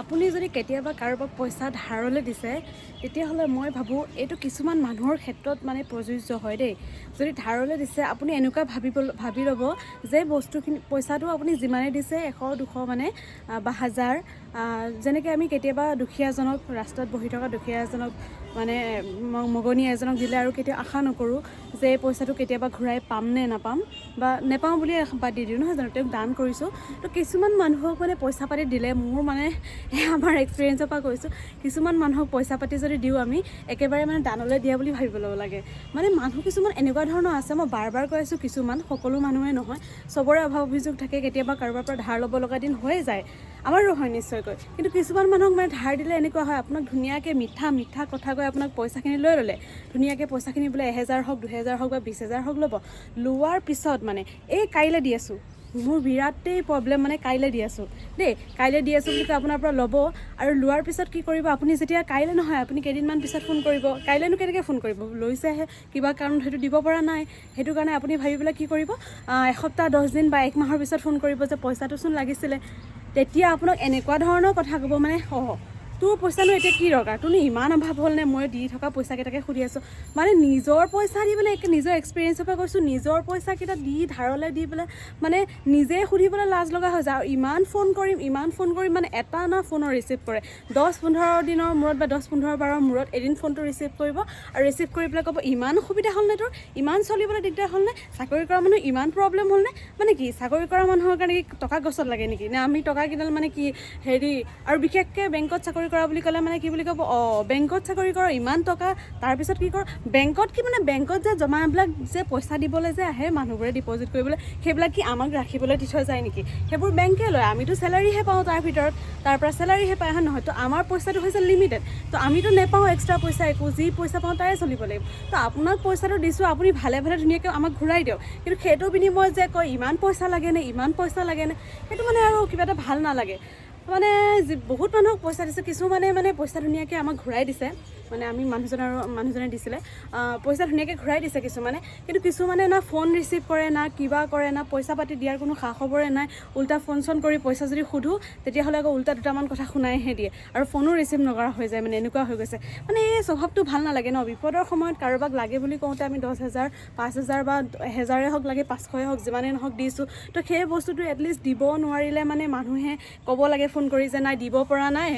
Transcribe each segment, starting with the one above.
আপুনি যদি কেতিয়াবা কাৰোবাক পইচা ধাৰলৈ দিছে তেতিয়াহ'লে মই ভাবোঁ এইটো কিছুমান মানুহৰ ক্ষেত্ৰত মানে প্ৰযোজ্য হয় দেই। যদি ধাৰলৈ দিছে আপুনি এনেকুৱা ভাবি ল'ব যে বস্তুখিনি পইচাটো আপুনি যিমানে দিছে 100 200 মানে বা 1000 যেনেকৈ আমি কেতিয়াবা দুখীয়াজনক ৰাস্তাত বহি থকা দুখীয়া এজনক মানে মগনীয়া এজনক দিলে আৰু কেতিয়াও আশা নকৰোঁ যে এই পইচাটো কেতিয়াবা ঘূৰাই পাম নে নাপাম বা নেপাওঁ বুলিয়ে বাদ দি দিওঁ নহয় জানো, তেওঁক দান কৰিছোঁ। তো কিছুমান মানুহক মানে পইচা পাতি দিলে মোৰ মানে আমাৰ এক্সপিৰিয়েঞ্চৰ পৰা কৈছোঁ, কিছুমান মানুহক পইচা পাতি যদি দিওঁ আমি একেবাৰে মানে দানলৈ দিয়া বুলি ভাবিব ল'ব লাগে। মানে মানুহ কিছুমান এনেকুৱা ধৰণৰ আছে, মই বাৰ বাৰ কৈ আছোঁ কিছুমান, সকলো মানুহে নহয়, চবৰে অভাৱ অভিযোগ থাকে, কেতিয়াবা কাৰোবাৰ পৰা ধাৰ ল'ব লগা দিন হৈয়ে যায়, আমাৰো হয় নিশ্চয়কৈ। কিন্তু কিছুমান মানুহক মানে ধাৰ দিলে এনেকুৱা হয়, আপোনাক ধুনীয়াকৈ মিঠা কথা কৈ আপোনাক পইচাখিনি লৈ ল'লে, ধুনীয়াকৈ পইচাখিনি বোলে 1000 হওক 2000 হওক বা 20000 হওক ল'ব, লোৱাৰ পিছত মানে এই কাইলৈ দি আছোঁ, মোৰ বিৰাটেই প্ৰব্লেম, মানে কাইলৈ দি আছোঁ দেই, কাইলৈ দি আছোঁ বুলি কৈ আপোনাৰ পৰা ল'ব আৰু লোৱাৰ পিছত কি কৰিব, আপুনি যেতিয়া কাইলৈ নহয় আপুনি কেইদিনমান পিছত ফোন কৰিব, কাইলৈনো কেনেকৈ ফোন কৰিব, লৈছেহে কিবা কাৰণত সেইটো দিব পৰা নাই, সেইটো কাৰণে আপুনি ভাবি পেলাই কি কৰিব, এসপ্তাহ 10 দিন বা 1 মাহৰ পিছত ফোন কৰিব যে পইচাটোচোন লাগিছিলে। তেতিয়া আপোনাক এনেকুৱা ধৰণৰ কথা ক'ব, মানে তোৰ পইচানো এতিয়া কি দৰকাৰ, তোৰনো ইমান অভাৱ হ'লনে, মই দি থকা পইচাকেইটাকে সুধি আছোঁ। মানে নিজৰ পইচা দি পেলাই নিজৰ এক্সপিৰিয়েঞ্চৰ পৰা কৈছোঁ, নিজৰ পইচাকেইটা দি ধাৰলৈ দি পেলাই মানে নিজে সুধিবলৈ লাজ লগা হৈ যায়। আৰু ইমান ফোন কৰিম মানে এটা না ফোনৰ ৰিচিভ কৰে, 10-15 দিনৰ মূৰত বা 10-15 বাৰৰ মূৰত এদিন ফোনটো ৰিচিভ কৰিব আৰু ৰিচিভ কৰি পেলাই ক'ব ইমান অসুবিধা হ'লনে তোৰ, ইমান চলিবলৈ দিগদাৰ হ'লনে, চাকৰি কৰা মানুহ ইমান প্ৰব্লেম হ'লনে। মানে কি চাকৰি কৰা মানুহৰ কাৰণে কি টকা গছত লাগে নেকি, নে আমি টকা কিডাল মানে কি হেৰি, আৰু বিশেষকৈ বেংকত চাকৰি কৰা বুলি ক'লে মানে কি বুলি ক'ব, বেংকত চাকৰি কৰা ইমান টকা, তাৰপিছত কি কৰ বেংকত, কি মানে বেংকত যে জমাবিলাক যে পইচা দিবলৈ যে আহে মানুহবোৰে ডিপ'জিট কৰিবলৈ, সেইবিলাক কি আমাক ৰাখিবলৈ দি থৈ যায় নেকি, সেইবোৰ বেংকে লয়, আমিতো চেলাৰীহে পাওঁ তাৰ ভিতৰত, তাৰ পৰা চেলাৰীহে পায় হয় নহয়। তো আমাৰ পইচাটো হৈছে লিমিটেড, তো আমিতো নেপাওঁ এক্সট্ৰা পইচা একো, যি পইচা পাওঁ তাৰে চলিব লাগিব। তো আপোনাক পইচাটো দিছোঁ, আপুনি ভালে ধুনীয়াকৈ আমাক ঘূৰাই দিয়ক, কিন্তু সেইটো বিনিময়ত যে কয় ইমান পইচা লাগেনে সেইটো মানে আৰু কিবা এটা ভাল নালাগে। মানে বহুত মানুহক পইচা দিছে, কিছুমানে মানে পইচা ধুনীয়াকৈ আমাক ঘূৰাই দিছে, মানে আমি মানুহজনে দিছিলে পইচা ধুনীয়াকৈ ঘূৰাই দিছে কিছুমানে, কিন্তু কিছুমানে না ফোন ৰিচিভ কৰে, না কিবা কৰে, না পইচা পাতি দিয়াৰ কোনো খা খবৰে নাই, উল্টা ফোন চোন কৰি পইচা যদি সোধোঁ তেতিয়াহ'লে আকৌ উল্টা দুটামান কথা শুনাইহে দিয়ে আৰু ফোনো ৰিচিভ নকৰা হৈ যায়, মানে এনেকুৱা হৈ গৈছে। মানে এই স্বভাৱটো ভাল নালাগে ন, বিপদৰ সময়ত কাৰোবাক লাগে বুলি কওঁতে আমি 10,000 5,000 বা 1000 হওক লাগে 500 হওক যিমানেই নহওক দিছোঁ, তো সেই বস্তুটো এটলিষ্ট দিব নোৱাৰিলে মানে মানুহে ক'ব লাগে ফোন কৰি যে নাই দিব পৰা নাই,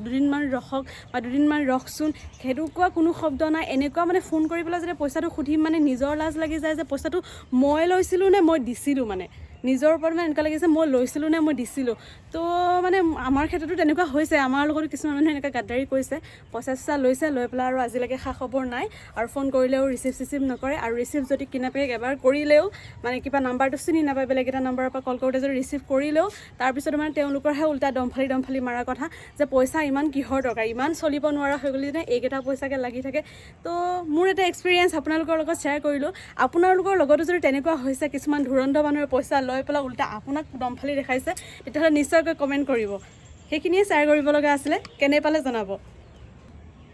দুদিনমান ৰখক বা দুদিনমান ৰখচোন, সেইটো কোৱা কোনো শব্দ নাই। এনেকুৱা মানে ফোন কৰি পেলাই যেতিয়া পইচাটো সুধিম মানে নিজৰ লাজ লাগি যায় যে পইচাটো মই লৈছিলোঁ নে মই দিছিলোঁ, মানে নিজৰ ওপৰত মানে এনেকুৱা লাগিছে মই লৈছিলোঁ নে মই দিছিলোঁ। তো মানে আমাৰ ক্ষেত্ৰতো তেনেকুৱা হৈছে, আমাৰ লগতো কিছুমান মানুহে এনেকৈ গাদ্দাৰি কৰিছে, পইচা লৈছে, লৈ পেলাই আৰু আজিলৈকে খা খবৰ নাই, আৰু ফোন কৰিলেও ৰিচিভ নকৰে, আৰু ৰিচিভ যদি কিনাপেক এবাৰ কৰিলেও মানে কিবা নাম্বাৰটো চিনি নাপায়, বেলেগ এটা নাম্বাৰৰ পৰা কল কৰোঁতে যদি ৰিচিভ কৰিলেও তাৰপিছত মানে তেওঁলোকৰহে উল্টা দমফালি মাৰা কথা যে পইচা ইমান কিহৰ দৰকাৰ, ইমান চলিব নোৱাৰা হৈ গ'লি নে এইকেইটা পইচাকৈ লাগি থাকে। তো মোৰ এটা এক্সপিৰিয়েঞ্চ আপোনালোকৰ লগত শ্বেয়াৰ কৰিলোঁ, আপোনালোকৰ লগতো যদি তেনেকুৱা হৈছে, কিছুমান ধুৰন্ধৰ মানুহে পইচা লৈ পেলাই উল্টা আপোনাক দমফালি দেখাইছে, তেতিয়াহ'লে নিশ্চয়কৈ কমেণ্ট কৰিব। সেইখিনিয়ে শ্বেয়াৰ কৰিব লগা আছিলে, কেনে পালে জনাব।